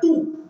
2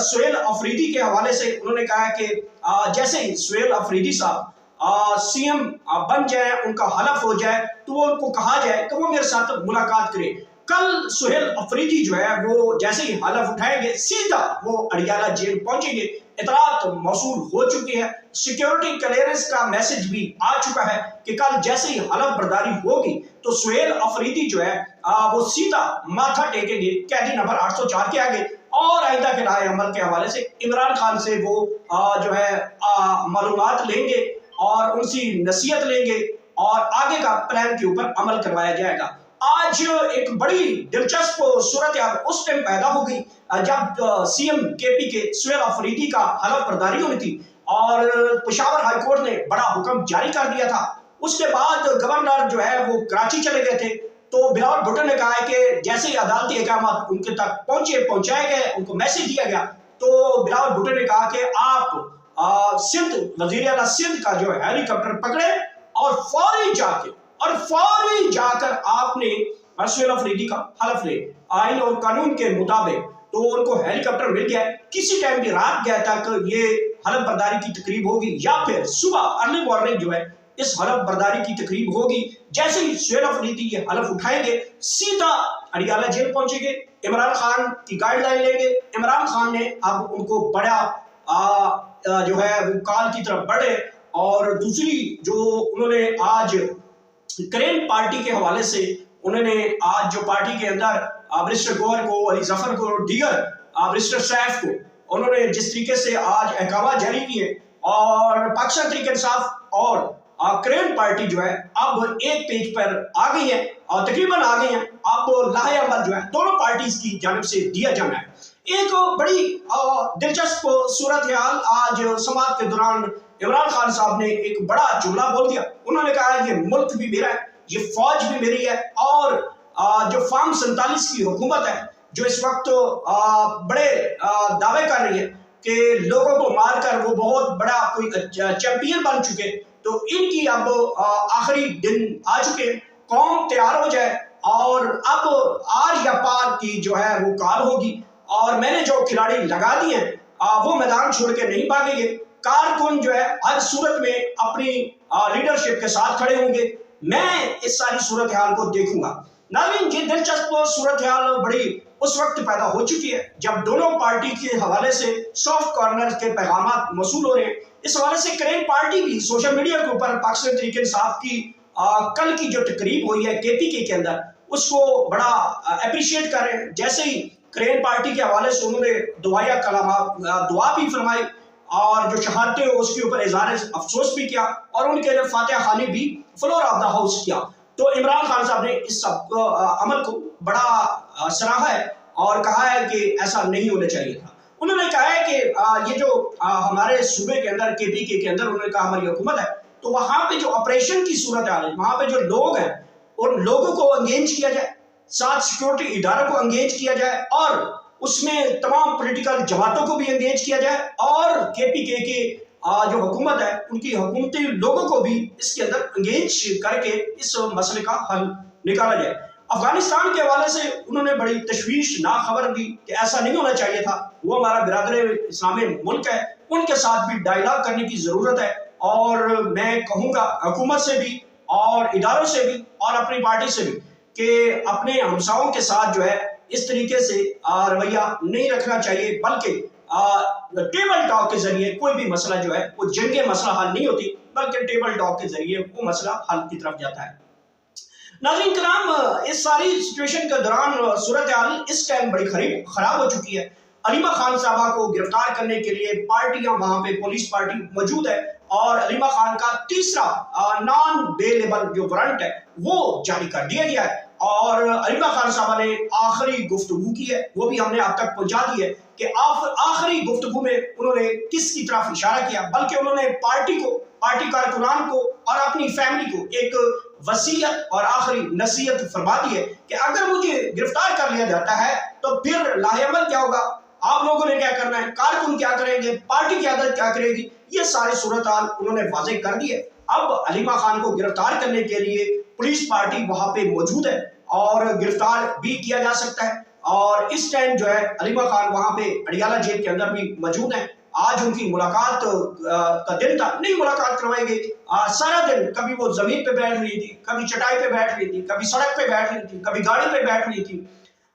سہیل افریدی کے حوالے سے انہوں نے کہا کہ جیسے ہی سہیل افریدی صاحب سی ایم بن جائے، ان کا حلف ہو جائے، تو وہ ان کو کہا جائے کہ وہ میرے ساتھ ملاقات کرے۔ کل سہیل افریدی جو ہے وہ جیسے ہی حلف اٹھائیں گے سیدھا وہ اڈیالہ جیل پہنچیں گے۔ اطلاعات موصول ہو چکی ہے، سیکیورٹی کلیئرنس کا میسج بھی آ چکا ہے کہ کل جیسے ہی حلف برداری ہوگی تو سہیل فریدی جو ہے وہ سیدھا ماتھا ٹیکیں گے قیدی نمبر 804 کے آگے، اور آئندہ کے رائے عمل کے حوالے سے عمران خان سے وہ جو ہے معلومات لیں گے اور ان سے نصیحت لیں گے اور آگے کا پلان کے اوپر عمل کروایا جائے گا۔ آج ایک بڑی دلچسپ صورتحال اس ٹائم پیدا ہو گئی جب سی ایم کے پی کے سہیل افریدی کا حلف برداری ہونی تھی اور پشاور ہائی کورٹ نے بڑا حکم جاری کر دیا تھا۔ اس کے بعد گورنر جو ہے وہ کراچی چلے گئے تھے، تو بلاول بھٹو نے کہا ہے کہ جیسے ہی عدالتی احکامات ان کے تک پہنچائے گئے، ان کو میسج دیا گیا، تو بلاول بھٹو نے کہا کہ آپ سندھ وزیر اعلیٰ سندھ کا جو ہیلی کاپٹر پکڑے اور فوری جا کر آپ نے سہیل افریدی کا حلف لے۔ آئین اور قانون کے مطابق تو ان کو ہیلی کاپٹر مل گیا، کسی ٹائم بھی رات گیا تک یہ حلف برداری کی تقریب ہوگی یا پھر صبح ارلی مارننگ جو ہے اس حلف برداری کی تقریب ہوگی۔ جیسے ہی سہیل افریدی یہ حلف اٹھائیں گے سیدھا اڈیالہ جیل پہنچیں گے، عمران خان کی گائیڈ لائن لیں گے۔ عمران خان نے اب ان کو بڑا جو ہے وہ کال کی طرف بڑھے، اور دوسری جو انہوں نے آج کرین پارٹی کے حوالے سے انہوں نے آج جو پارٹی کے اندر برسٹر گوہر کو، علی ظفر کو اور دیگر برسٹر سیف کو انہوں نے جس طریقے سے آج احکامات جاری کیے، اور پاکستان تحریک انصاف اور کرین پارٹی جو ہے اب ایک پیج پر آ گئی ہے اور تقریباً آ گئی ہیں۔ اب لاہے عمل جو ہے دونوں پارٹیز کی جانب سے دیا جانا ہے۔ ایک بڑی دلچسپ صورتحال آج سماعت کے دوران عمران خان صاحب نے ایک بڑا جملہ بول دیا۔ انہوں نے کہا یہ ملک بھی میرا ہے، یہ فوج بھی میری ہے، اور جو فارم 47 کی حکومت ہے جو اس وقت بڑے دعوے کر رہی ہے کہ لوگوں کو مار کر وہ بہت بڑا کوئی چیمپئن بن چکے، تو ان کی اب آخری دن آ چکے، قوم تیار ہو جائے، اور اب آر یا پار کی جو ہے وہ کال ہوگی، اور میں نے جو کھلاڑی لگا دیے ہیں وہ میدان چھوڑ کے نہیں بھاگیں گے۔ کارکن جو ہے ہر صورت میں اپنی لیڈرشپ کے ساتھ کھڑے ہوں گے۔ میں اس ساری صورتحال کو دیکھوں گا۔ ناظرین، یہ دلچسپ صورتحال بڑی اس وقت پیدا ہو چکی ہے جب دونوں پارٹی کے حوالے سے سافٹ کارنر کے پیغامات موصول ہو رہے ہیں۔ اس حوالے سے کرین پارٹی بھی سوشل میڈیا کے اوپر پاکستان تحریک انصاف کی کل کی جو تقریب ہوئی ہے KPK کے اندر اس کو بڑا اپریشیٹ کر رہے ہیں۔ جیسے ہی کرین پارٹی کے حوالے سے انہوں نے دعائیہ کلمات دعا بھی فرمائی، اور جو شہادتیں اس کے اوپر اظہار افسوس بھی کیا، اور ان کے لیے فاتحہ خوانی بھی فلور آف دا ہاؤس کیا۔ تو عمران خان صاحب نے اس سب عمل کو بڑا سراہا ہے اور کہا ہے کہ ایسا نہیں ہونا چاہیے تھا۔ انہوں نے کہا ہے کہ یہ جو ہمارے صوبے کے اندر KPK کے اندر انہوں نے کہا ہماری حکومت ہے، تو وہاں پہ جو آپریشن کی صورت آ رہی ہے، وہاں پہ جو لوگ ہیں ان لوگوں کو انگیج کیا جائے، ساتھ سیکورٹی اداروں کو انگیج کیا جائے، اور اس میں تمام پولیٹیکل جماعتوں کو بھی انگیج کیا جائے، اور KPK کے جو حکومت ہے ان کی حکومتی لوگوں کو بھی اس کے اندر انگیج کر کے اس مسئلے کا حل نکالا جائے۔ افغانستان کے حوالے سے انہوں نے بڑی تشویشناک خبر دی کہ ایسا نہیں ہونا چاہیے تھا، وہ ہمارا برادر اسلامی ملک ہے، ان کے ساتھ بھی ڈائیلاگ کرنے کی ضرورت ہے، اور میں کہوں گا حکومت سے بھی اور اداروں سے بھی اور اپنی پارٹی سے بھی کہ اپنے ہمساؤں کے ساتھ جو ہے اس طریقے سے رویہ نہیں رکھنا چاہیے، بلکہ ٹیبل ٹاک کے ذریعے کوئی بھی مسئلہ جو ہے وہ جنگیں مسئلہ حل نہیں ہوتی، بلکہ ٹیبل ٹاک کے ذریعے وہ مسئلہ حل کی طرف جاتا ہے۔ ناظرین کرام، اس ساری سچویشن کے دوران صورتحال اس ٹائم بڑی خراب ہو چکی ہے۔ علیمہ خان صاحبہ کو گرفتار کرنے کے لیے پارٹیاں وہاں پہ پولیس پارٹی موجود ہے، اور علیمہ خان کا تیسرا نان بیلیبل جو وارنٹ ہے وہ جاری کر دیا گیا ہے، اور علیمہ خان صاحبہ نے آخری گفتگو کی ہے، وہ بھی ہم نے اب تک پہنچا دی ہے کہ آخری گفتگو میں انہوں نے کس کی طرف اشارہ کیا، بلکہ انہوں نے پارٹی کارکنان کو اور اپنی فیملی کو ایک وصیت اور آخری نصیحت فرما دی ہے کہ اگر مجھے گرفتار کر لیا جاتا ہے تو پھر لاہے عمل کیا ہوگا، آپ لوگوں نے کیا کرنا ہے، کارکن کیا کریں گے، پارٹی قیادت کیا کرے گی، یہ سارے صورتحال انہوں نے واضح کر دی ہے۔ اب علیمہ خان کو گرفتار کرنے کے لیے پولیس پارٹی وہاں پہ موجود ہے، اور گرفتار بھی کیا جا سکتا ہے، اور اس ٹائم جو ہے علیمہ خان وہاں پہ اڈیالہ جیل کے اندر بھی موجود ہیں. آج ان کی ملاقات کا دن تھا, نہیں ملاقات کروائی گئی. سارا دن کبھی وہ زمین پہ بیٹھ رہی تھی, کبھی چٹائی پہ بیٹھ رہی تھی, کبھی سڑک پہ بیٹھ رہی تھی, کبھی گاڑی پہ بیٹھ رہی تھی.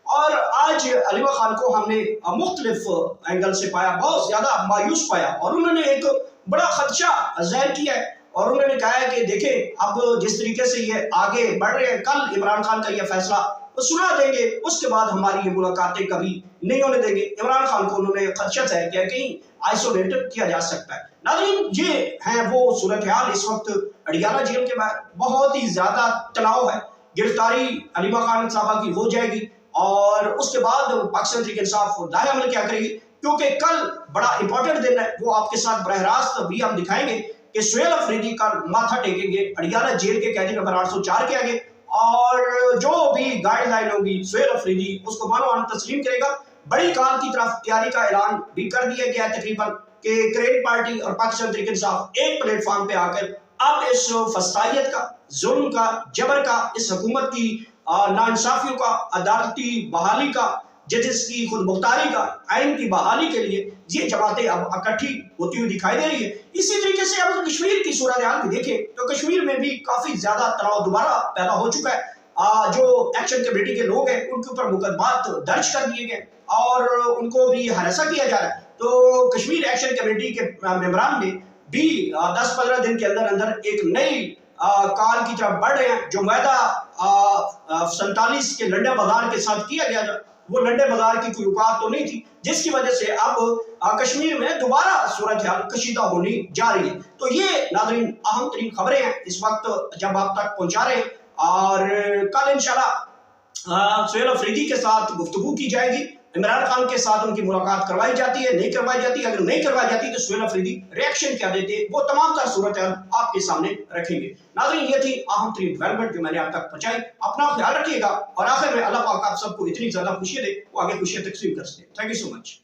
اور آج علیمہ خان کو ہم نے مختلف اینگل سے پایا, بہت زیادہ مایوس پایا, اور انہوں نے ایک بڑا خدشہ ظاہر کیا ہے. اور انہوں نے کہا ہے کہ دیکھیں اب جس طریقے سے یہ آگے بڑھ رہے ہیں, کل عمران خان کا یہ فیصلہ سنا دیں گے, اس کے بعد ہماری یہ ملاقاتیں کبھی نہیں ہونے دیں گے. عمران خان کو انہوں نے خدشہ ظاہر کیا, کہیں آئسولیٹ کیا جا سکتا ہے. ناظرین, یہ ہیں وہ صورتحال اس وقت اڈیالہ جیل کے باہر. بہت ہی زیادہ تناؤ ہے. گرفتاری علیمہ خان صاحبہ کی ہو جائے گی, اور اس کے بعد پاکستان تحریک انصاف دائیں عمل کیا کرے گی, کیونکہ کل بڑا امپورٹنٹ دن ہے. وہ آپ کے ساتھ براہ راست بھی ہم دکھائیں گے کہ سہیل افریدی کا ماتھا ٹیکیں گے اڈیالہ جیل کے قیدی نمبر 804 کے آگے, اور جو بھی گائیڈ لائن ہوگی سہیل افریدی اس کو مانو مان تسلیم کرے گا. بڑی کام کی طرف تیاری کا اعلان بھی کر دیا گیا ہے تقریباً, کہ کرین پارٹی اور پاکستان تحریک انصاف ایک پلیٹ فارم پہ آ کر اب اس فسطائیت کا, ظلم کا, جبر کا, اس حکومت کی ناانصافیوں کا, عدالتی بحالی کا, ججز کی خود مختاری کا, آئین کی بحالی کے لیے یہ جماعتیں اب اکٹھی ہوتی ہوئی دکھائی دے رہی ہے. اسی طریقے سے اب کشمیر کی صورتحال بھی دیکھیں تو کشمیر میں بھی کافی زیادہ تناؤ دوبارہ پیدا ہو چکا ہے. جو ایکشن کمیٹی کے لوگ ہیں ان کے اوپر مقدمات درج کر دیے گئے اور ان کو بھی ہراساں کیا جا رہا ہے. تو کشمیر ایکشن کمیٹی کے ممبران نے بھی 10-15 دن کے اندر اندر ایک نئی کال کی طرف بڑھ رہے ہیں. جو معاہدہ 47 کے لنڈے بازار کے ساتھ کیا گیا تھا, وہ لنڈے بازار کی کوئی اوقات تو نہیں تھی, جس کی وجہ سے اب کشمیر میں دوبارہ صورتحال کشیدہ ہونی جا رہی ہے. تو یہ ناظرین اہم ترین خبریں ہیں اس وقت جب آپ تک پہنچا رہے ہیں, اور کل انشاءاللہ سہیل افریدی کے ساتھ گفتگو کی جائے گی. عمران خان کے ساتھ ان کی ملاقات کروائی جاتی ہے, نہیں کروائی جاتی. اگر نہیں کروائی جاتی تو سہیل افریدی ریئیکشن کیا دیتے, وہ تمام تر صورتحال آپ کے سامنے رکھیں گے. ناظرین, یہ تھی اہم ترین ڈیولپمنٹ جو میں نے آپ تک پہنچائی. اپنا خیال رکھیے گا, اور آخر میں اللہ پاک آپ سب کو اتنی زیادہ خوشی دے وہ آگے خوشیاں تقسیم کر سکے. Thank you so much.